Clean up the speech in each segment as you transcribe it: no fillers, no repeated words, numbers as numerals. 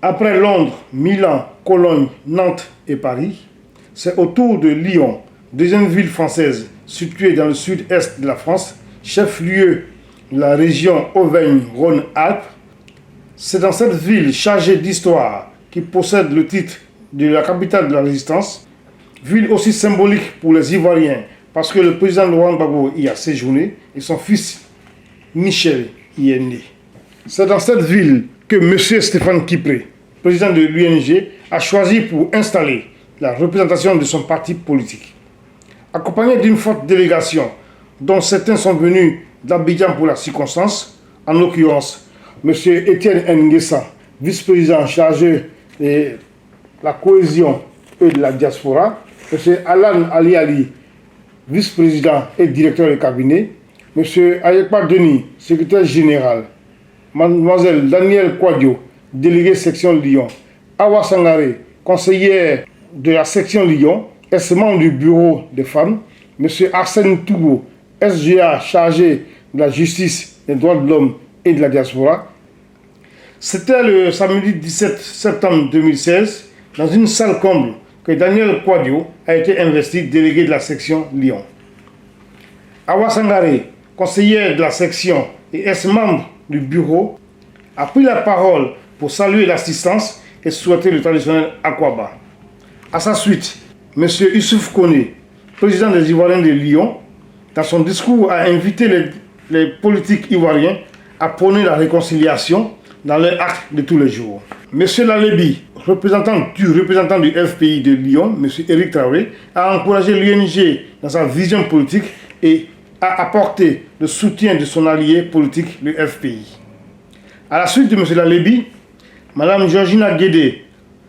Après Londres, Milan, Cologne, Nantes et Paris, c'est au tour de Lyon, deuxième ville française située dans le sud-est de la France, chef-lieu de la région Auvergne-Rhône-Alpes. C'est dans cette ville chargée d'histoire qui possède le titre de la capitale de la résistance, ville aussi symbolique pour les Ivoiriens parce que le président Laurent Gbagbo y a séjourné et son fils Michel y est né. C'est dans cette ville que M. Stéphane Kipré, président de l'UNG, a choisi pour installer la représentation de son parti politique. Accompagné d'une forte délégation, dont certains sont venus d'Abidjan pour la circonstance, en l'occurrence M. Étienne Nguessa, vice-président chargé de la cohésion et de la diaspora, M. Alan Ali Ali, vice-président et directeur de cabinet, M. Ayekpa Denis, secrétaire général, Mademoiselle Danielle Kouadio, déléguée section Lyon, Awa Sangaré, conseillère de la section Lyon, membre du bureau des femmes, M. Arsène Tougo, SGA chargé de la justice, des droits de l'homme et de la diaspora. C'était le samedi 17 septembre 2016, dans une salle comble, que Daniel Kouadio a été investi délégué de la section Lyon. Awa Sangaré, conseillère de la section et membre du bureau, a pris la parole pour saluer l'assistance et souhaiter le traditionnel Akwaba. À sa suite, M. Youssouf Koné, président des Ivoiriens de Lyon, dans son discours a invité les politiques ivoiriens à prôner la réconciliation dans leur acte de tous les jours. M. Lalebi, représentant du FPI de Lyon, M. Éric Traoré, a encouragé l'UNG dans sa vision politique et a apporté le soutien de son allié politique, le FPI. À la suite de M. Lalebi, Mme Georgina Guédé,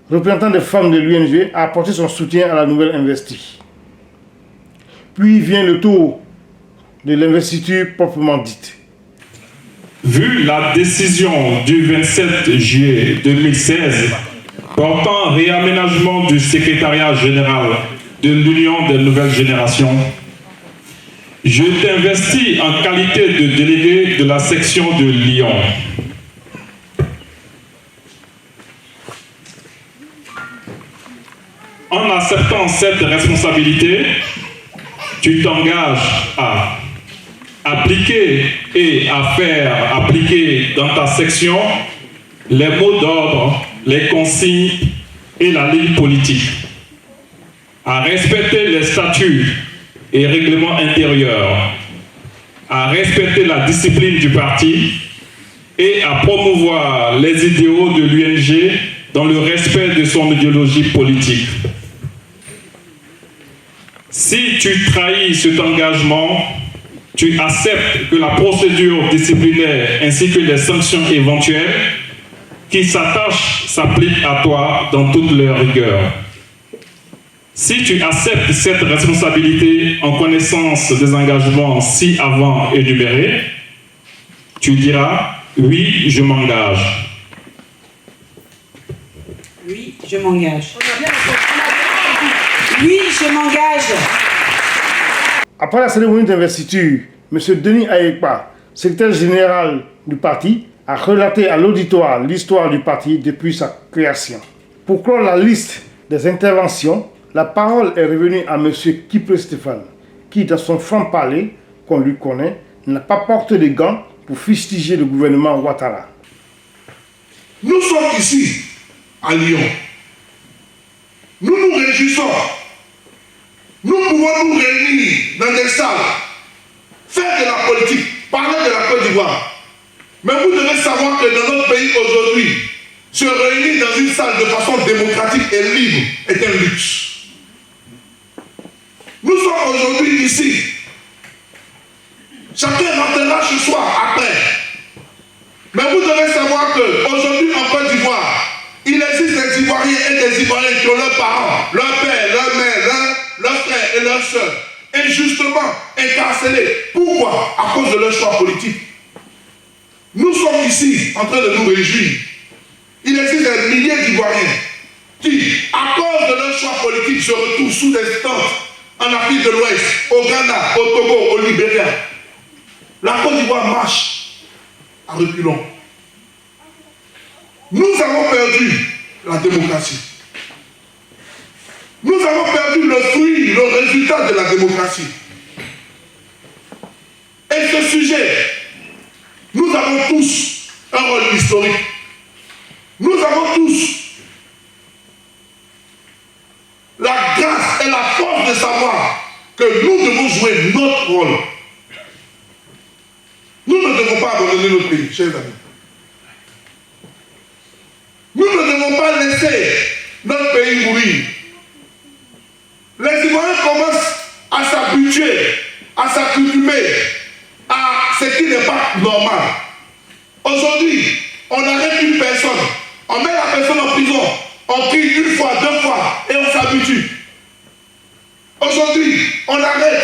représentante des femmes de l'UNG, a apporté son soutien à la nouvelle investie. Puis vient le tour de l'investiture proprement dite. Vu la décision du 27 juillet 2016 portant réaménagement du secrétariat général de l'Union des nouvelles générations, je t'investis en qualité de délégué de la section de Lyon. En acceptant cette responsabilité, tu t'engages à appliquer et à faire appliquer dans ta section les mots d'ordre, les consignes et la ligne politique, à respecter les statuts et règlements intérieurs, à respecter la discipline du parti et à promouvoir les idéaux de l'UNG dans le respect de son idéologie politique. Si tu trahis cet engagement, tu acceptes que la procédure disciplinaire ainsi que les sanctions éventuelles qui s'attachent s'appliquent à toi dans toute leur rigueur. Si tu acceptes cette responsabilité en connaissance des engagements ci-avant énumérés, tu diras « Oui, je m'engage ». Oui, je m'engage. Oui, je m'engage. Après la cérémonie d'investiture, M. Denis Ayekpa, secrétaire général du parti, a relaté à l'auditoire l'histoire du parti depuis sa création. Pour clore la liste des interventions, la parole est revenue à M. Kipré Stéphane, qui, dans son franc-parler, qu'on lui connaît, n'a pas porté de gants pour fustiger le gouvernement Ouattara. Nous sommes ici, à Lyon. Nous nous réjouissons. Nous pouvons nous réunir dans des salles, faire de la politique, parler de la Côte d'Ivoire. Mais vous devez savoir que dans notre pays aujourd'hui, se réunir dans une salle de façon démocratique et libre est un luxe. Nous sommes aujourd'hui ici. Chacun rentrera chez soi après. Mais vous devez savoir qu'aujourd'hui en Côte d'Ivoire, il existe des Ivoiriens et des Ivoiriens qui ont leurs parents, leurs pères, leurs mères, leurs frères et leurs sœurs injustement incarcérés. Pourquoi? À cause de leur choix politique. Nous sommes ici en train de nous réjouir. Il existe des milliers d'Ivoiriens qui, à cause de leur choix politique, se retrouvent sous des tentes en Afrique de l'Ouest, au Ghana, au Togo, au Libéria. La Côte d'Ivoire marche à reculons. Nous avons perdu la démocratie. Nous avons perdu le fruit, le résultat de la démocratie. Et ce sujet, nous avons tous un rôle historique. Nous avons tous la grâce et la force de savoir que nous devons jouer notre rôle. Nous ne devons pas abandonner notre pays, chers amis. Nous ne devons pas laisser notre pays mourir. Les Ivoiriens commencent à s'habituer, à s'accoutumer à ce qui n'est pas normal. Aujourd'hui, on arrête une personne, on met la personne en prison, on crie une fois, deux fois, et on s'habitue. Aujourd'hui, on arrête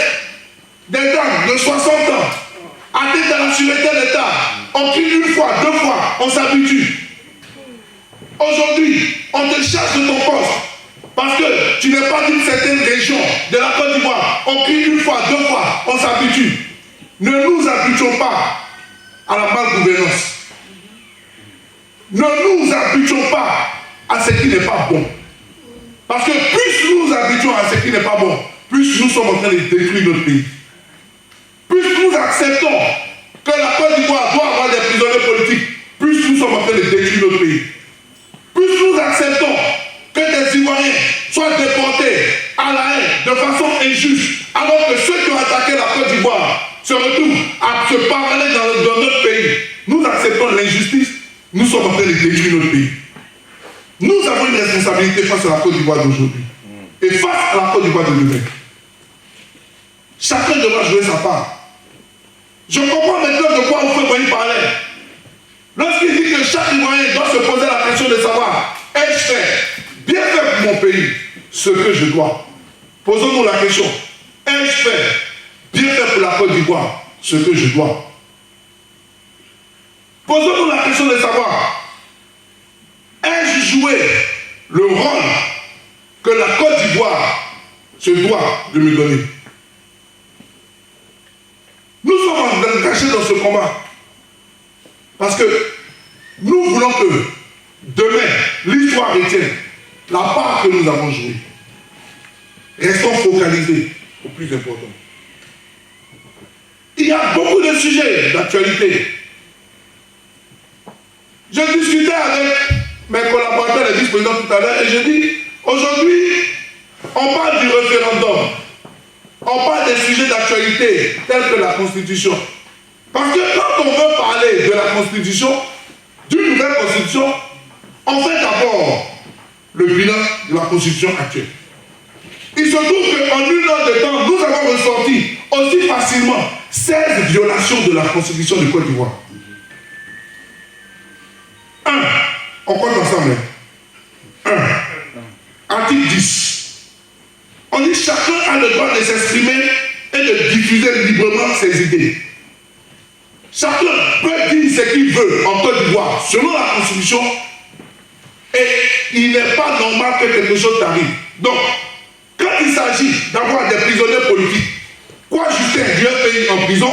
des dames de 60 ans, atteintes à la sûreté de l'État, on crie une fois, deux fois, on s'habitue. Aujourd'hui, on te charge de ton poste parce que tu n'es pas d'une certaine région de la Côte d'Ivoire. On crie une fois, deux fois, on s'habitue. Ne nous habituons pas à la malgouvernance. Ne nous habituons pas à ce qui n'est pas bon. Parce que plus nous nous habituons à ce qui n'est pas bon, plus nous sommes en train de détruire notre pays. Plus nous acceptons que la Côte d'Ivoire doit avoir des prisonniers politiques, plus nous sommes en train de détruire notre pays. Plus nous acceptons que des Ivoiriens soient déportés à la haine de façon injuste, alors que ceux qui ont attaqué la Côte d'Ivoire se retrouvent à se parler dans notre pays. Nous acceptons l'injustice, nous sommes en train de détruire notre pays. Nous avons une responsabilité face à la Côte d'Ivoire d'aujourd'hui et face à la Côte d'Ivoire de demain. Chacun devra jouer sa part. Je comprends maintenant de quoi on peut parler. Lorsqu'il dit que chaque Ivoirien doit se poser la question de savoir, ai-je fait, bien fait pour mon pays, ce que je dois? Posons-nous la question, ai-je fait, bien fait pour la Côte d'Ivoire, ce que je dois? Posons-nous la question de savoir, ai-je joué le rôle que la Côte d'Ivoire se doit de me donner? Nous sommes engagés dans ce combat. Parce que nous voulons que demain, l'histoire retienne la part que nous avons jouée. Restons focalisés au plus important. Il y a beaucoup de sujets d'actualité. Je discutais avec mes collaborateurs, les vice-présidents tout à l'heure, et je dis, aujourd'hui, on parle du référendum. On parle des sujets d'actualité tels que la Constitution. Parce que quand on veut parler de la Constitution, d'une nouvelle Constitution, on fait d'abord le bilan de la Constitution actuelle. Il se trouve qu'en une heure de temps, nous avons ressorti aussi facilement 16 violations de la Constitution de Côte d'Ivoire. 1. On compte ensemble. 1. Article 10. On dit chacun a le droit de s'exprimer et de diffuser librement ses idées. Chacun peut dire ce qu'il veut en Côte d'Ivoire, selon la Constitution, et il n'est pas normal que quelque chose arrive. Donc, quand il s'agit d'avoir des prisonniers politiques, quoi Justin Dieu pays en prison,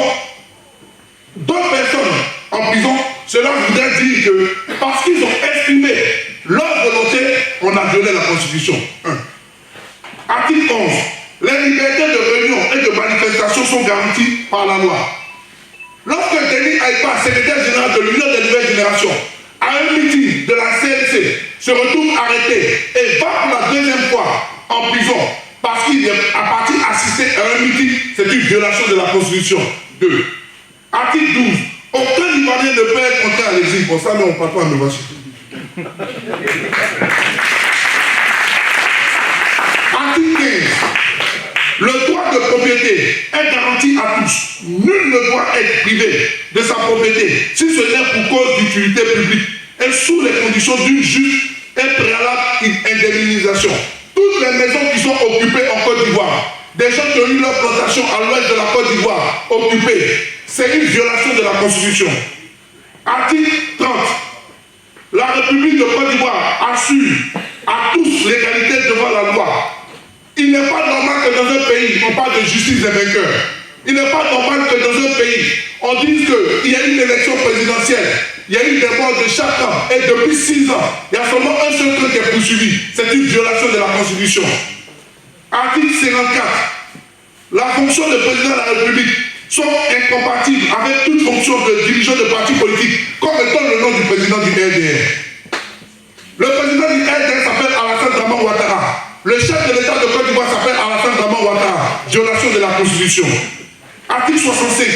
d'autres personnes en prison, cela voudrait dire que parce qu'ils ont exprimé leur volonté, on a violé la Constitution. 1. Article 11. Les libertés de réunion et de manifestation sont garanties par la loi. Lorsque Denis Aïpa, secrétaire général de l'Union des Nouvelles Générations, à un meeting de la CNC, se retrouve arrêté et va pour la deuxième fois en prison parce qu'il a parti assister à un meeting, c'est une violation de la Constitution. 2. Article 12. Aucun Ivoirien ne peut être contraint à l'exil. Pour ça, mais on ne parle pas de voici. Article 15. Le droit de propriété est garanti à tous. Nul ne doit être privé de sa propriété si ce n'est pour cause d'utilité publique et sous les conditions d'une juste et préalable indemnisation. Toutes les maisons qui sont occupées en Côte d'Ivoire, des gens qui ont eu leur plantation à l'ouest de la Côte d'Ivoire occupées, c'est une violation de la Constitution. Article 30. La République de Côte d'Ivoire assure à tous l'égalité devant la loi. Il n'est pas normal que dans un pays, on parle de justice des vainqueurs. Il n'est pas normal que dans un pays, on dise qu'il y a une élection présidentielle il y a eu des morts de chaque an. Et depuis 6 ans, il y a seulement un seul truc qui est poursuivi. C'est une violation de la Constitution. Article 54. La fonction de président de la République sont incompatibles avec toute fonction de dirigeant de parti politique, comme étant le nom du président du RDR. Le président du RDR s'appelle Alassane Dramane Ouattara. Le chef de l'État de Côte d'Ivoire s'appelle Alassane Dramane Ouattara. Violation de la Constitution. Article 65.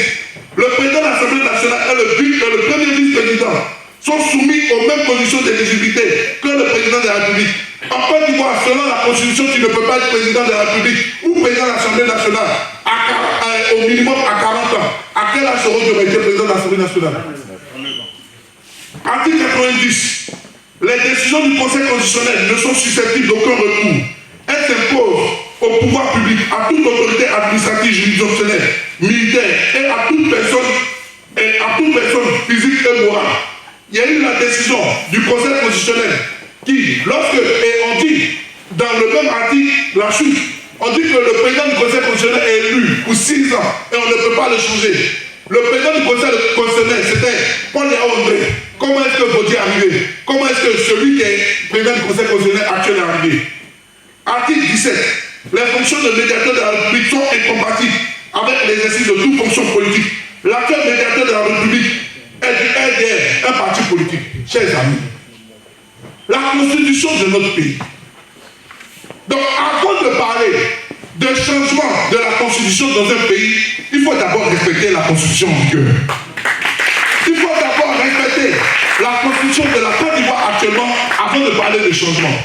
Le président de l'Assemblée nationale et le premier vice-président sont soumis aux mêmes conditions d'éligibilité que le président de la République. En Côte d'Ivoire, selon la Constitution, tu ne peux pas être président de la République ou président de l'Assemblée nationale au minimum à 40 ans. À quel âge seront-tu été président de l'Assemblée nationale? Article 90. Les décisions du Conseil constitutionnel ne sont susceptibles d'aucun recours. Elles s'imposent au pouvoir public, à toute autorité administrative, juridictionnelle, militaire et à toute personne physique et morale. Il y a eu la décision du Conseil constitutionnel qui, et on dit dans le même article, la chute, on dit que le président du Conseil constitutionnel est élu pour 6 ans et on ne peut pas le changer. Le président du Conseil constitutionnel, c'était Paul André. Comment est-ce que Gauthier est arrivé? Comment est-ce que celui qui est président du Conseil constitutionnel actuel est arrivé? Article 17. Les fonctions de médiateur de la République sont incompatibles avec l'exercice de toute fonction politique. L'actuel médiateur de la République est du RDR, un parti politique. Chers amis, la constitution de notre pays. Donc, avant de parler de changement de la constitution dans un pays, il faut d'abord respecter la constitution en vigueur. Il faut d'abord respecter la constitution de la Côte d'Ivoire actuellement avant de parler de changement.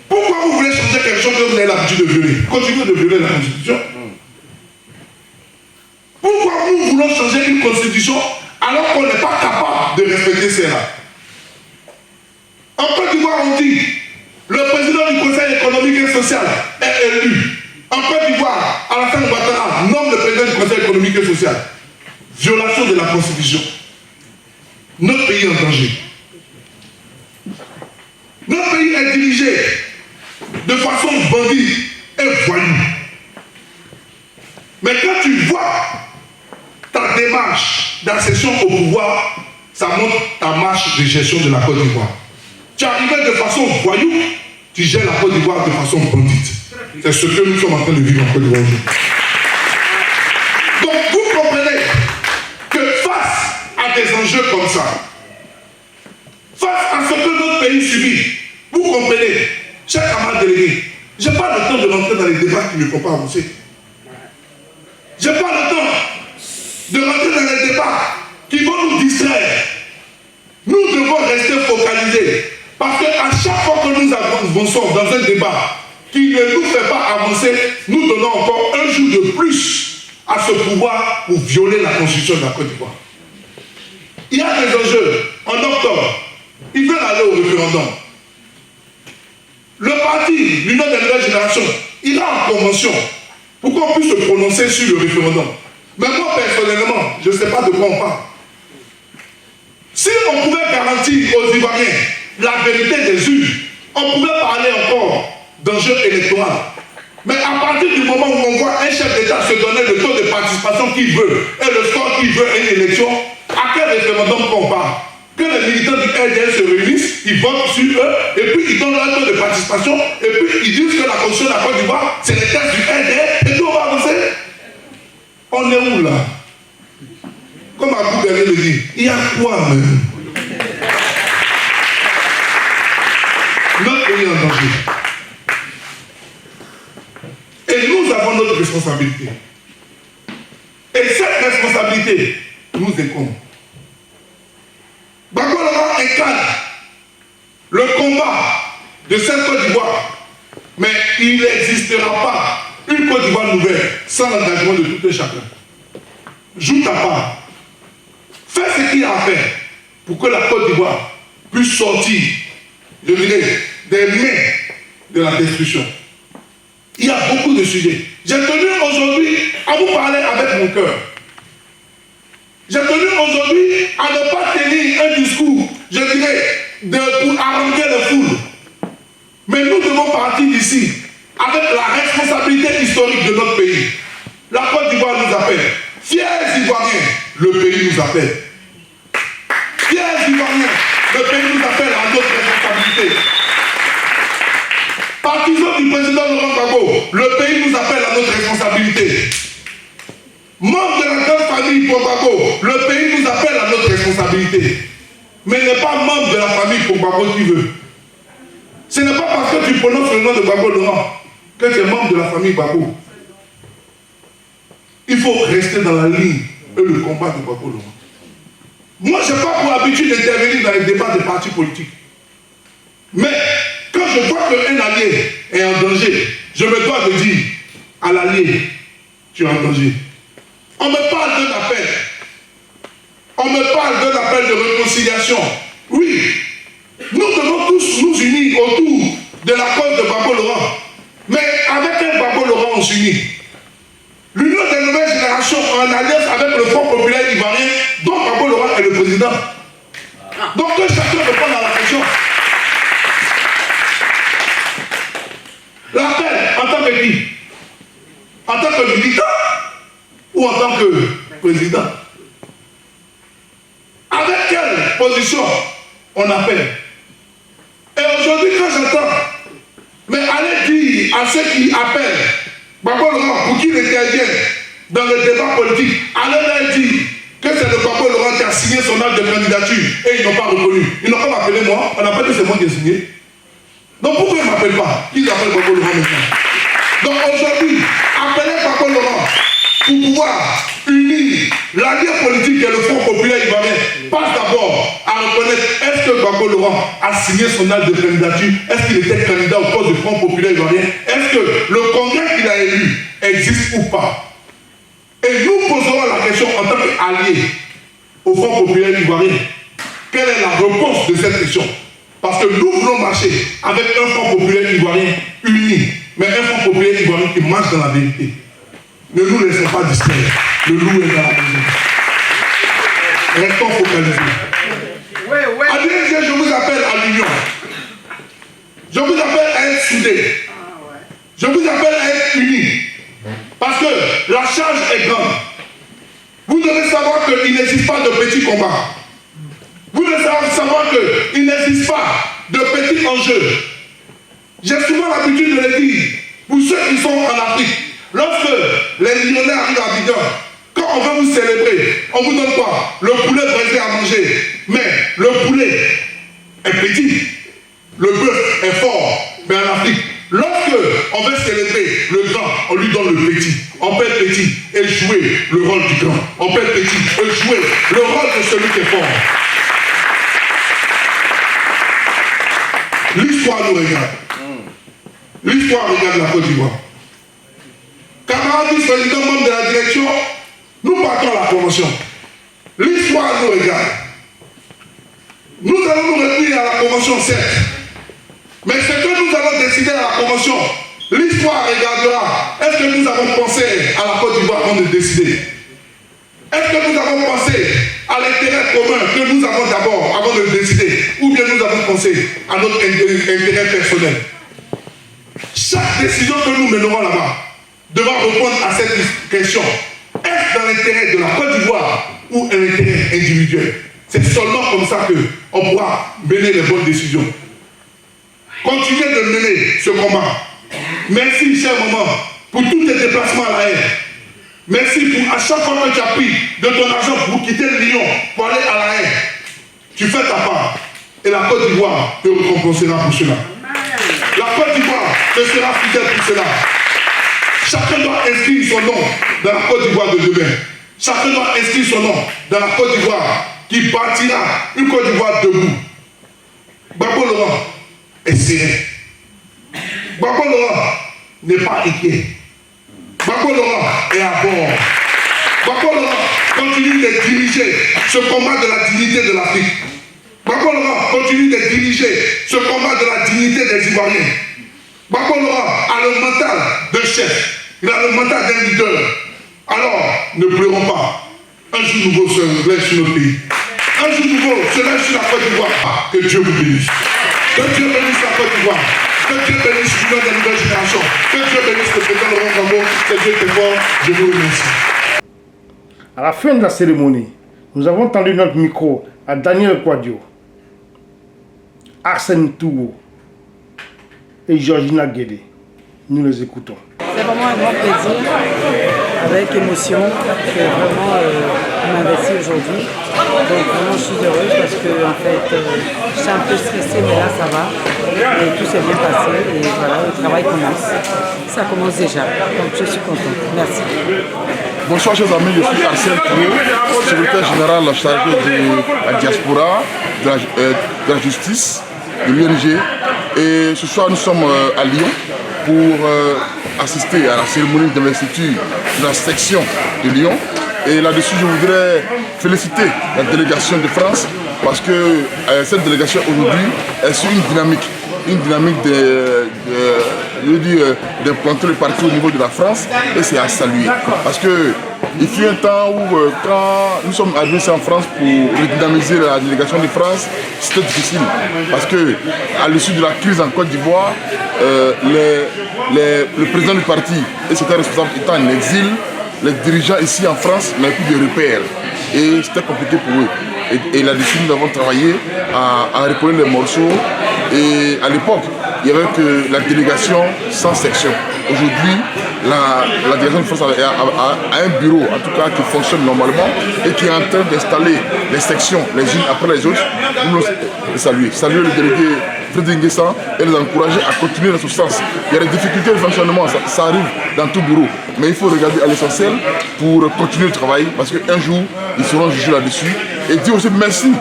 Pourquoi vous voulez changer quelque chose que vous avez l'habitude de violer? Continuez de violer la constitution. Pourquoi nous voulons changer une constitution alors qu'on n'est pas capable de respecter celle-là? En Côte d'Ivoire, on dit le président du Conseil économique et social est élu. En Côte d'Ivoire, Alassane Ouattara nomme le président du Conseil économique et social. Violation de la Constitution. Notre pays est en danger. Notre pays est dirigé de façon bandite et voyou. Mais quand tu vois ta démarche d'accession au pouvoir, ça montre ta marche de gestion de la Côte d'Ivoire. Tu arrives de façon voyou, tu gères la Côte d'Ivoire de façon bandite. C'est ce que nous sommes en train de vivre en Côte d'Ivoire aujourd'hui. Donc vous comprenez que face à des enjeux comme ça, face à ce que notre pays subit, vous comprenez, chers camarades délégués, je n'ai pas le temps de rentrer dans les débats qui ne font pas avancer. Je n'ai pas le temps de rentrer dans les débats qui vont nous distraire. Nous devons rester focalisés. Parce qu'à chaque fois que nous avançons dans un débat qui ne nous fait pas avancer, nous donnons encore un jour de plus à ce pouvoir pour violer la constitution de la Côte d'Ivoire. Il y a des enjeux. En octobre, ils veulent aller au référendum. Le parti, l'Union des Nouvelles Générations, il a en convention pour qu'on puisse se prononcer sur le référendum. Mais moi, personnellement, je ne sais pas de quoi on parle. Si on pouvait garantir aux Ivoiriens la vérité des urnes, on pouvait parler encore d'enjeux électoraux. Mais à partir du moment où on voit un chef d'État se donner le taux de participation qu'il veut et le score qu'il veut à une élection, à quel référendum qu'on parle? Que les militants du RDR se réunissent, ils votent sur eux, et puis ils donnent leur taux de participation, et puis ils disent que la constitution de la Côte d'Ivoire, c'est les textes du RDR, et puis on va avancer. On est où là? Comme Abou Béré le dit, il y a quoi même? Notre pays est en danger. Et nous avons notre responsabilité. Et cette responsabilité nous incombe. Gbagbo Laurent incarne le combat de cette Côte d'Ivoire. Mais il n'existera pas une Côte d'Ivoire nouvelle sans l'engagement de tout un chacun. Joue ta part. Fais ce qu'il y a à faire pour que la Côte d'Ivoire puisse sortir, je dirais, des mains de la destruction. Il y a beaucoup de sujets. J'ai tenu aujourd'hui à vous parler avec mon cœur. J'ai tenu aujourd'hui à ne pas tenir un discours, je dirais, pour arranger les foules. Mais nous devons partir d'ici avec la responsabilité historique de notre pays. La Côte d'Ivoire nous appelle. Fiers Ivoiriens, le pays nous appelle. Fiers Ivoiriens, le pays nous appelle à notre responsabilité. Partisans du président Laurent Gbagbo, le pays nous appelle à notre responsabilité. Membres de la grande famille Gbagbo, le pays nous appelle à notre responsabilité. Mais n'est pas membre de la famille Gbagbo qui veut. Ce n'est pas parce que tu prononces le nom de Gbagbo Laurent que tu es membre de la famille Gbagbo. Il faut rester dans la ligne et le combat de Gbagbo Laurent. Moi, je n'ai pas pour habitude d'intervenir dans les débats des partis politiques. Mais quand je vois qu'un allié est en danger, je me dois de dire à l'allié, tu es en danger. On me parle d'un appel. On me parle d'un appel de réconciliation. Oui, nous devons tous nous unir autour de la cause de Gbagbo Laurent. Mais avec un Gbagbo Laurent, on s'unit. L'Union des nouvelles générations en alliance avec le Front populaire ivoirien, dont Gbagbo Laurent est le président. Donc que chacun réponde à la question. L'appel en tant que qui? En tant que militant ou en tant que président? Avec quelle position on appelle? Et aujourd'hui, quand j'entends, mais allez dire à ceux qui appellent Gbagbo Laurent pour qu'ils interviennent dans le débat politique, allez leur dire que c'est le Gbagbo Laurent qui a signé son acte de candidature et ils n'ont pas reconnu. Ils n'ont pas m'appelé moi, on n'a pas dit c'est moi qui ai signé. Donc pourquoi ils ne m'appellent pas? Ils appellent Gbagbo Laurent maintenant. Donc aujourd'hui, appelez Gbagbo Laurent pour pouvoir unir l'alliance politique et le Front populaire ivoirien passe d'abord à reconnaître est-ce que Gbagbo Laurent a signé son acte de candidature, est-ce qu'il était candidat au poste du Front populaire ivoirien, est-ce que le congrès qu'il a élu existe ou pas. Et nous poserons la question en tant qu'alliés au Front populaire ivoirien. Quelle est la réponse de cette question? Parce que nous voulons marcher avec un Front populaire ivoirien uni, mais un Front populaire ivoirien qui marche dans la vérité. Ne nous laissons pas distraire. Le loup est dans la maison. Restons focalisés. Adrien, je vous appelle à l'union. Je vous appelle à être soudés. Je vous appelle à être unis. Parce que la charge est grande. Vous devez savoir qu'il n'existe pas de petits combats. Vous devez savoir qu'il n'existe pas de petits enjeux. J'ai souvent l'habitude de le dire. Pour ceux qui sont en Afrique, lorsque les millionnaires arrivent à Abidjan, quand on veut vous célébrer, on vous donne quoi? Le poulet braisé à manger. Mais le poulet est petit, le bœuf est fort. Mais en Afrique, lorsque on veut célébrer le grand, on lui donne le petit. On peut être petit et jouer le rôle du grand. On peut être petit et jouer le rôle de celui qui est fort. L'histoire nous regarde. L'histoire regarde la Côte d'Ivoire. Camarades vice-président, membre de la direction, nous partons à la promotion. L'histoire nous regarde. Nous allons nous retenir à la promotion, certes. Mais ce que nous allons décider à la promotion, l'histoire regardera. Est-ce que nous avons pensé à la Côte d'Ivoire avant de décider? Est-ce que nous avons pensé à l'intérêt commun que nous avons d'abord avant de décider? Ou bien nous avons pensé à notre intérêt personnel? Chaque décision que nous mènerons là-bas devra répondre à cette question. Est-ce dans l'intérêt de la Côte d'Ivoire ou un intérêt individuel? C'est seulement comme ça qu'on pourra mener les bonnes décisions. Continuez de mener ce combat. Merci, cher maman, pour tous tes déplacements à la haine. Merci pour à chaque fois que tu as pris de ton argent pour quitter le Lyon, pour aller à la haine. Tu fais ta part. Et la Côte d'Ivoire te récompensera pour cela. La Côte d'Ivoire te sera fidèle pour cela. Chacun doit inscrire son nom dans la Côte d'Ivoire de demain. Chacun doit inscrire son nom dans la Côte d'Ivoire qui bâtira une Côte d'Ivoire debout. Gbagbo Laurent est serein. Gbagbo Laurent n'est pas inquiet. Gbagbo Laurent est à bord. Gbagbo Laurent continue de diriger ce combat de la dignité de l'Afrique. Gbagbo Laurent continue de diriger ce combat de la dignité des Ivoiriens. Gbagbo Laurent a le mental d'un chef. Il a le mental d'un leader. Alors, ne pleurons pas. Un jour nouveau se lève sur notre pays. Un jour nouveau se lève sur la Côte d'Ivoire. Que Dieu vous bénisse. Que Dieu bénisse la Côte d'Ivoire. Que Dieu bénisse l'union des nouvelles générations. Que Dieu bénisse le président Laurent Gbagbo. Que Dieu est fort. Je vous remercie. À la fin de la cérémonie, nous avons tendu notre micro à Daniel Quadio, Arsène Tougo et Georgina Guédé. Nous les écoutons. C'est vraiment un grand plaisir, avec émotion, que vraiment m'investis aujourd'hui. Donc vraiment je suis heureuse parce que en fait, j'étais un peu stressée, mais là ça va. Et tout s'est bien passé et voilà, le travail commence. Ça commence déjà, donc je suis contente. Merci. Bonsoir chers amis, je suis Arsène Tougo, secrétaire général chargé de la diaspora, de la justice, de l'UNG. Et ce soir nous sommes à Lyon pour assister à la cérémonie d'investiture de la section de Lyon. Et là-dessus, je voudrais féliciter la délégation de France parce que cette délégation aujourd'hui est sur une dynamique d'implanter le parti au niveau de la France et c'est à saluer. Parce que il fut un temps où quand nous sommes arrivés en France pour redynamiser la délégation de France, c'était difficile. Parce que à l'issue de la crise en Côte d'Ivoire, le président du parti et ses responsables étant en exil, les dirigeants ici en France n'avaient plus de repères. Et c'était compliqué pour eux. Et là-dessus, nous avons travaillé à recoller les morceaux. Et à l'époque, il n'y avait que la délégation sans section. Aujourd'hui, la délégation de France a un bureau, en tout cas, qui fonctionne normalement et qui est en train d'installer les sections les unes après les autres. Nous les saluer. Saluer le délégué Frédéric Nguessan et les encourager à continuer dans ce sens. Il y a des difficultés de fonctionnement, ça arrive dans tout bureau. Mais il faut regarder à l'essentiel pour continuer le travail parce qu'un jour, ils seront jugés là-dessus. Et dire aussi merci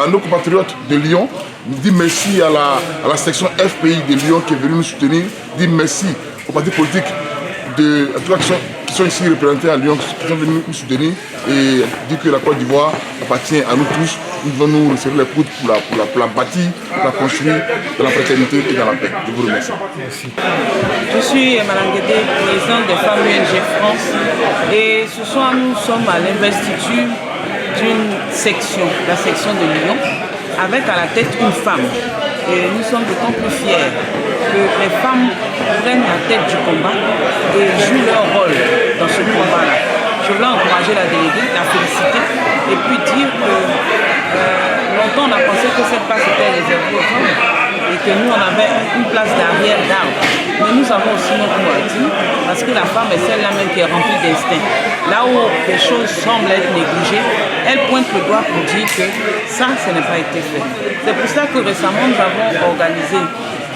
à nos compatriotes de Lyon. Dire merci à la section FPI de Lyon qui est venue nous soutenir. Dire merci aux partis politiques qui sont ici représentés à Lyon, qui sont venus nous soutenir. Et dire que la Côte d'Ivoire appartient à nous tous. Nous devons nous resserrer les coudes pour la bâtir, pour la construire dans la fraternité et dans la paix. Je vous remercie. Merci. Je suis Madame Guédé, présidente des femmes UNG France. Et ce soir, nous sommes à l'investiture d'une section, la section de Lyon, avec à la tête une femme. Et nous sommes d'autant plus fiers que les femmes prennent la tête du combat et jouent leur rôle dans ce combat-là. Je voulais encourager la déléguée, la féliciter et puis dire que longtemps on a pensé que cette place était réservée aux hommes et que nous on avait une place d'arrière d'arbre. Mais nous avons aussi notre mot à dire parce que la femme est celle-là même qui est remplie d'instinct. Là où les choses semblent être négligées, elle pointe le doigt pour dire que ça n'est pas été fait. C'est pour ça que récemment nous avons organisé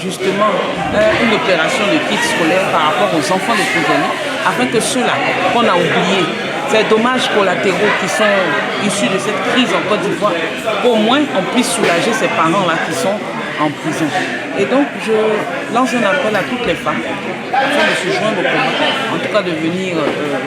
justement une opération de kits scolaires par rapport aux enfants des prisonniers afin que ceux-là qu'on a oubliés, ces dommages collatéraux qui sont issus de cette crise en Côte d'Ivoire, qu'au moins on puisse soulager ces parents-là qui sont en prison. Et donc je lance un appel à toutes les femmes afin de se joindre au combat, en tout cas de venir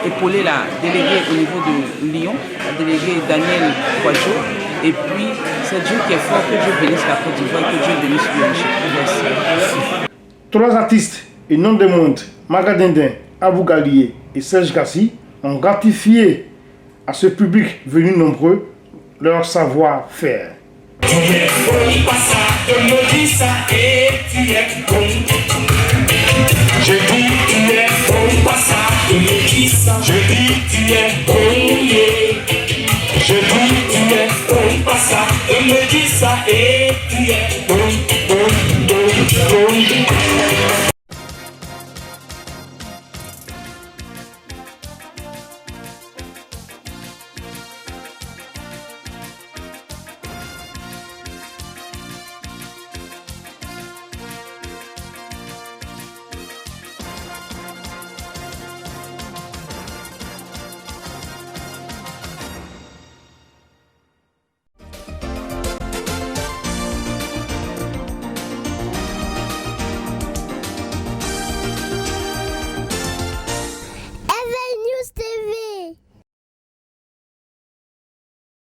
épauler la déléguée au niveau de Lyon, la déléguée Daniel Quadio. Et puis c'est Dieu qui est fort, que Dieu bénisse la Côte d'Ivoire, que Dieu bénisse l'UNG. Merci. Trois artistes et non des moindres, Magadindin, Abou Galié et Serge Gassi, ont gratifié à ce public venu nombreux leur savoir-faire. Tu es bon, pas ça, je me dis ça et tu es bon. Je dis tu es bon, pas ça, je me dis ça. Je dis tu es bon, yeah. Je dis tu es bon, pas ça, je me dis ça et tu es bon.